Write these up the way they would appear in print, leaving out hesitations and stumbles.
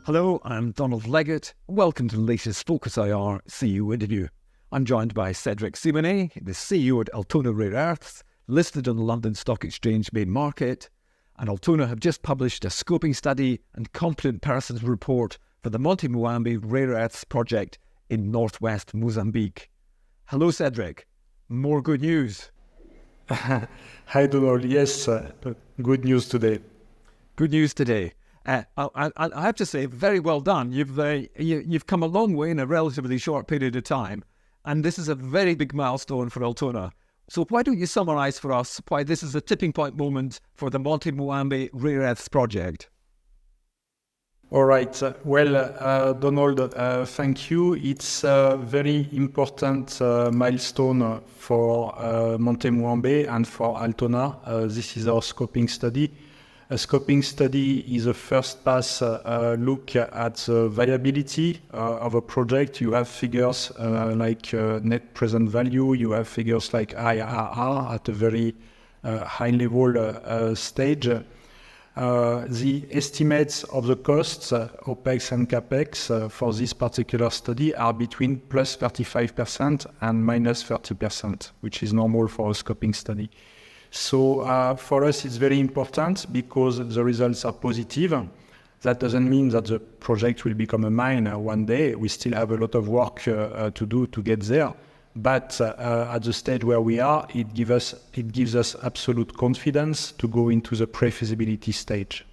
Hello, I'm Donald Leggatt. Welcome to the latest focusIR CEO interview. I'm joined by Cedric Simonet, the CEO at Altona Rare Earths, listed on the London Stock Exchange main market. And Altona have just published a scoping study and competent persons report for the Monte Muambe Rare Earths project in northwest Mozambique. Hello, Cedric. More good news. Hi, Donald. Yes, good news today. Good news today. I have to say, very well done. You've come a long way in a relatively short period of time, and this is a very big milestone for Altona. So why don't you summarise for us why this is a tipping point moment for the Monte Muambe Rare Earths project? All right. Donald, thank you. It's a very important milestone for Monte Muambe and for Altona. This is our scoping study. A scoping study is a first pass look at the viability of a project. You have figures like net present value, you have figures like IRR at a very high level stage. The estimates of the costs, OPEX and CAPEX for this particular study are between plus 35% and minus 30%, which is normal for a scoping study. So for us, it's very important because the results are positive. That doesn't mean that the project will become a mine one day. We still have a lot of work to do to get there. But at the stage where we are, it gives us absolute confidence to go into the pre-feasibility stage.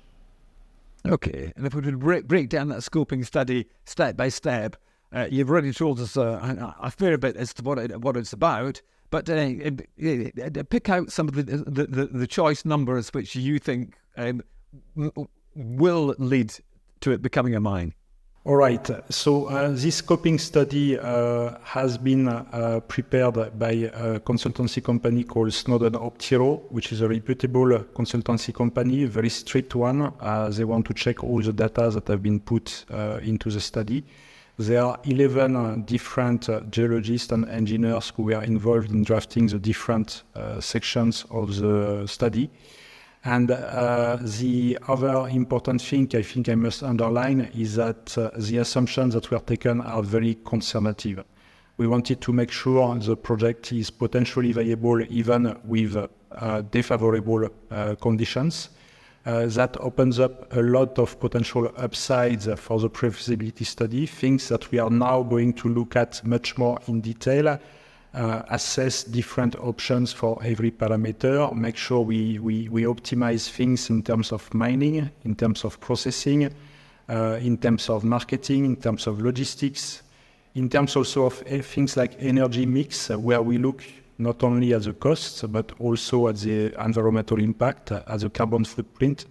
Okay, and if we could break down that scoping study step by step, you've already told us a fair bit as to what it's about. But pick out some of the choice numbers which you think will lead to it becoming a mine. All right. So this scoping study has been prepared by a consultancy company called Snowden Optiro, which is a reputable consultancy company, a very strict one. They want to check all the data that have been put into the study. There are 11 different geologists and engineers who were involved in drafting the different sections of the study. And the other important thing I think I must underline is that the assumptions that were taken are very conservative. We wanted to make sure the project is potentially viable even with unfavorable conditions. That opens up a lot of potential upsides for the pre-feasibility study, things that we are now going to look at much more in detail, assess different options for every parameter, make sure we optimize things in terms of mining, in terms of processing, in terms of marketing, in terms of logistics, in terms also of things like energy mix, where we look not only at the costs, but also at the environmental impact, at the carbon footprint.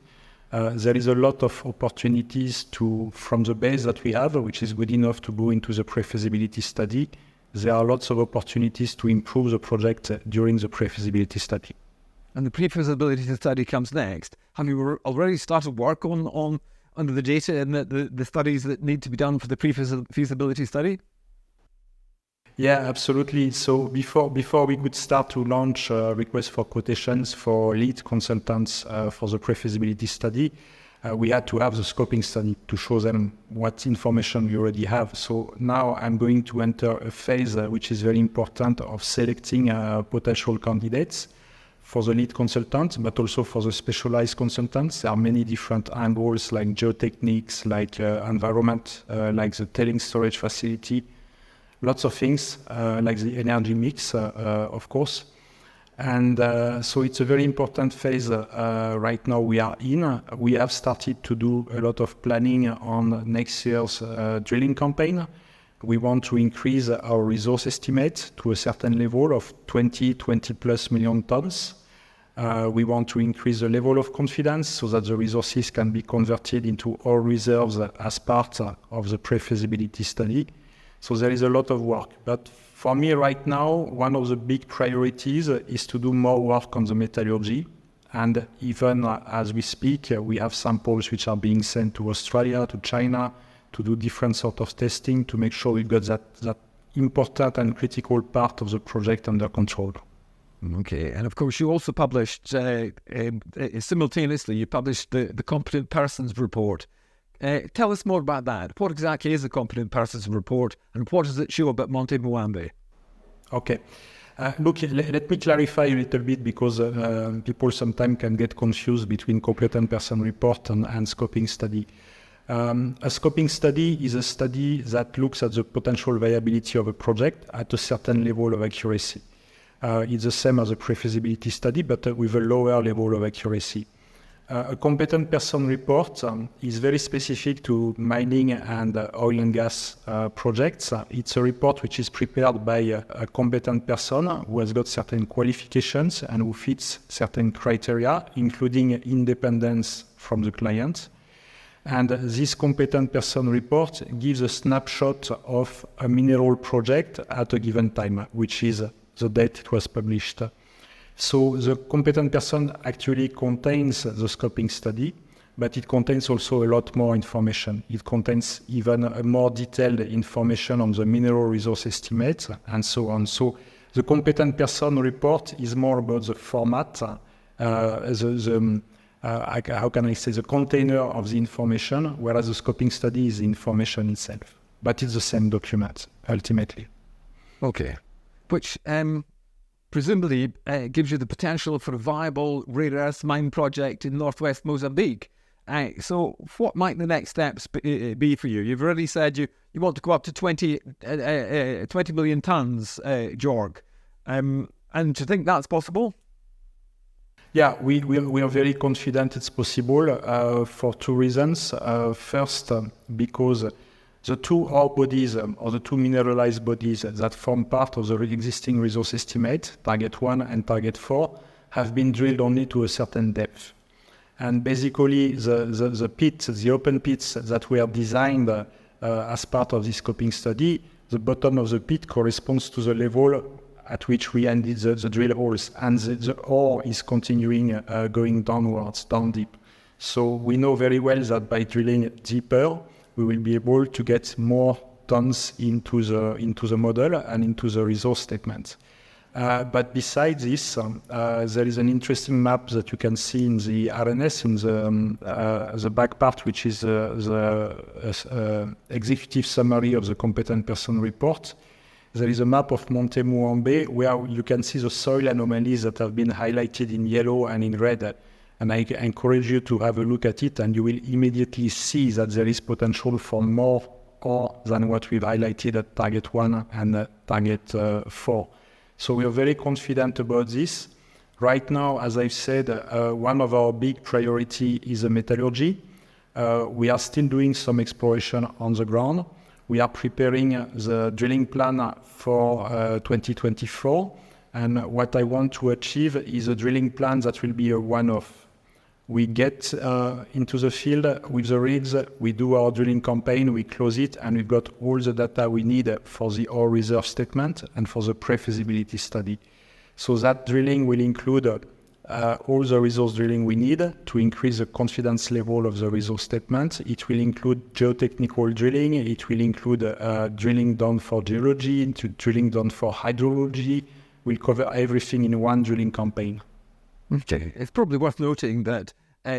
There is a lot of opportunities from the base that we have, which is good enough to go into the pre-feasibility study. There are lots of opportunities to improve the project during the pre-feasibility study. And the pre-feasibility study comes next. Have you already started work on the data and the studies that need to be done for the pre-feasibility study? Yeah, absolutely. So before we could start to launch requests for quotations for lead consultants for the pre-feasibility study, we had to have the scoping study to show them what information we already have. So now I'm going to enter a phase which is very important of selecting potential candidates for the lead consultant, but also for the specialized consultants. There are many different angles like geotechniques, like environment, like the tailings storage facility, lots of things like the energy mix, of course. And so it's a very important phase right now we are in. We have started to do a lot of planning on next year's drilling campaign. We want to increase our resource estimate to a certain level of 20 plus million tons. We want to increase the level of confidence so that the resources can be converted into ore reserves as part of the pre-feasibility study. So there is a lot of work. But for me right now, one of the big priorities is to do more work on the metallurgy. And even as we speak, we have samples which are being sent to Australia, to China, to do different sort of testing to make sure we've got that important and critical part of the project under control. Okay, and of course you also published, simultaneously, you published the Competent Persons Report. Tell us more about that. What exactly is the competent persons report, and what does it show about Monte Muambe? Okay. Look, let me clarify a little bit, because people sometimes can get confused between competent person report and scoping study. A scoping study is a study that looks at the potential viability of a project at a certain level of accuracy. It's the same as a PreFeasibility study, but with a lower level of accuracy. A competent person report is very specific to mining and oil and gas projects. It's a report which is prepared by a competent person who has got certain qualifications and who fits certain criteria, including independence from the client. And this competent person report gives a snapshot of a mineral project at a given time, which is the date it was published. So the competent person actually contains the scoping study, but it contains also a lot more information. It contains even a more detailed information on the mineral resource estimates and so on. So the competent person report is more about the format, how can I say, the container of the information, whereas the scoping study is the information itself. But it's the same document, ultimately. Okay. Which presumably gives you the potential for a viable rare earth mine project in northwest Mozambique. So what might the next steps be for you? You've already said you want to go up to 20 million tons, Jorg. And do you think that's possible? Yeah, we are very confident it's possible for two reasons. First, because the two ore bodies or the two mineralized bodies that form part of the existing resource estimate, Target 1 and Target 4, have been drilled only to a certain depth. And basically, the pits, the open pits that were designed as part of this scoping study, the bottom of the pit corresponds to the level at which we ended the drill holes, and the ore is continuing going downwards, down deep. So we know very well that by drilling deeper, we will be able to get more tons into the model and into the resource statement. But besides this, there is an interesting map that you can see in the RNS in the back part, which is the executive summary of the competent person report. There is a map of Monte Muambe where you can see the soil anomalies that have been highlighted in yellow and in red. And I encourage you to have a look at it, and you will immediately see that there is potential for more ore than what we've highlighted at Target 1 and Target 4. So we are very confident about this. Right now, as I've said, one of our big priority is the metallurgy. We are still doing some exploration on the ground. We are preparing the drilling plan for 2024. And what I want to achieve is a drilling plan that will be a one-off. We get into the field with the rigs, we do our drilling campaign, we close it, and we've got all the data we need for the ore reserve statement and for the pre-feasibility study. So that drilling will include all the resource drilling we need to increase the confidence level of the resource statement. It will include geotechnical drilling, it will include drilling done for geology, drilling done for hydrology. We'll cover everything in one drilling campaign. Okay. It's probably worth noting that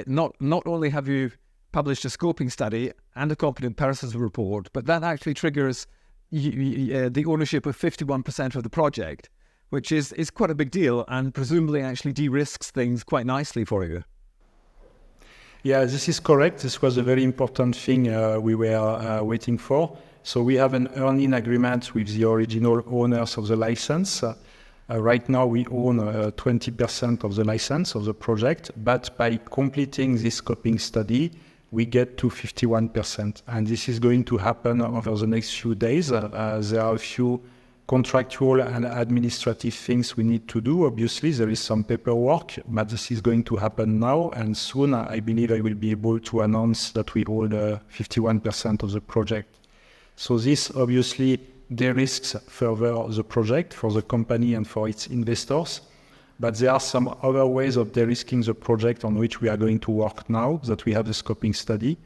not only have you published a scoping study and a competent persons report, but that actually triggers the ownership of 51% of the project, which is quite a big deal and presumably actually de-risks things quite nicely for you. Yeah, this is correct. This was a very important thing we were waiting for. So we have an earn-in agreement with the original owners of the license. Right now, we own 20% of the license of the project, but by completing this scoping study, we get to 51%. And this is going to happen over the next few days. There are a few contractual and administrative things we need to do. Obviously, there is some paperwork, but this is going to happen now. And soon, I believe I will be able to announce that we hold 51% of the project. So this obviously de-risks further the project for the company and for its investors. But there are some other ways of de-risking the project on which we are going to work now that we have the scoping study.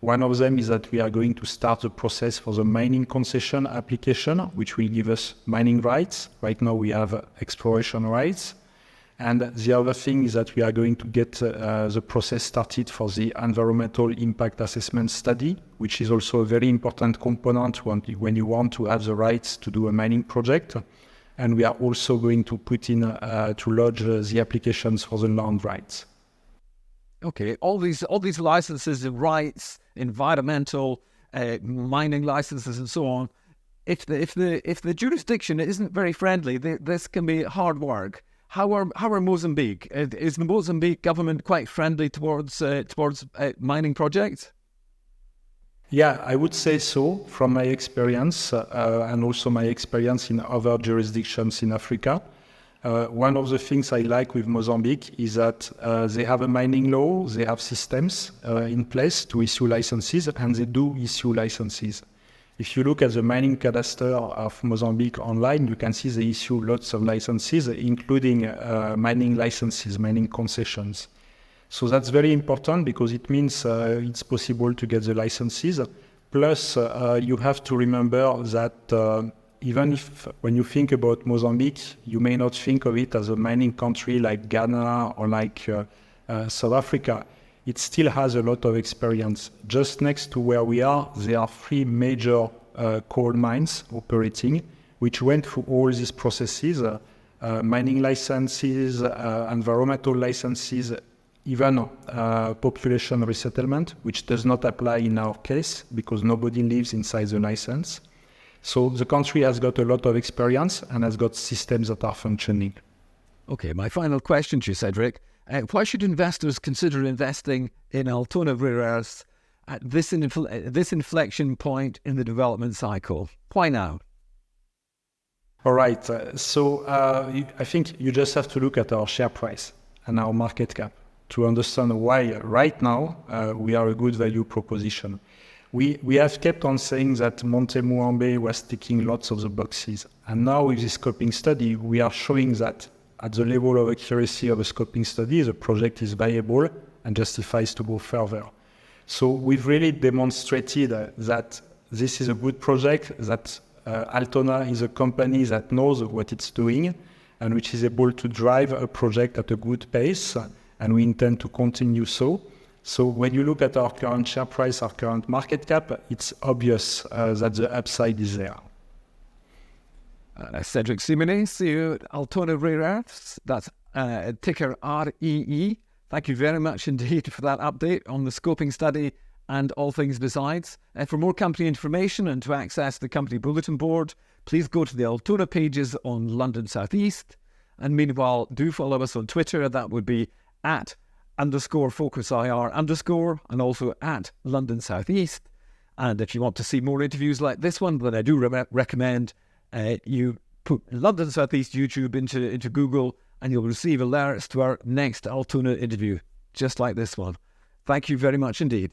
One of them is that we are going to start the process for the mining concession application, which will give us mining rights. Right now we have exploration rights. And the other thing is that we are going to get the process started for the environmental impact assessment study, which is also a very important component when you want to have the rights to do a mining project. And we are also going to put in to lodge the applications for the land rights. Okay, all these licenses and rights, environmental, mining licenses, and so on. If the jurisdiction isn't very friendly, this can be hard work. How are Mozambique? Is the Mozambique government quite friendly towards mining projects? Yeah, I would say so from my experience and also my experience in other jurisdictions in Africa. One of the things I like with Mozambique is that they have a mining law, they have systems in place to issue licenses, and they do issue licenses. If you look at the mining cadastre of Mozambique online, you can see they issue lots of licenses, including mining licenses, mining concessions. So that's very important because it means it's possible to get the licenses. Plus, you have to remember that even if when you think about Mozambique, you may not think of it as a mining country like Ghana or like South Africa. It still has a lot of experience. Just next to where we are, there are 3 major coal mines operating, which went through all these processes, mining licenses, environmental licenses, even population resettlement, which does not apply in our case because nobody lives inside the license. So the country has got a lot of experience and has got systems that are functioning. Okay, my final question to you, Cedric. Why should investors consider investing in Altona Rare Earths at this inflection point in the development cycle? Why now? All right. I think you just have to look at our share price and our market cap to understand why right now we are a good value proposition. We have kept on saying that Monte Muambe was ticking lots of the boxes. And now with this scoping study, we are showing that at the level of accuracy of a scoping study, the project is viable and justifies to go further. So we've really demonstrated that this is a good project, that Altona is a company that knows what it's doing and which is able to drive a project at a good pace, and we intend to continue so. So when you look at our current share price, our current market cap, it's obvious that the upside is there. Cedric Simonet, CEO at Altona Rare Earths. That's ticker REE. Thank you very much indeed for that update on the scoping study and all things besides. For more company information and to access the company bulletin board, please go to the Altona pages on London South East. And meanwhile, do follow us on Twitter. That would be @_focusIR_ and also @London South East. And if you want to see more interviews like this one, then I do recommend you put London South East YouTube into Google, and you'll receive alerts to our next Altona interview, just like this one. Thank you very much indeed.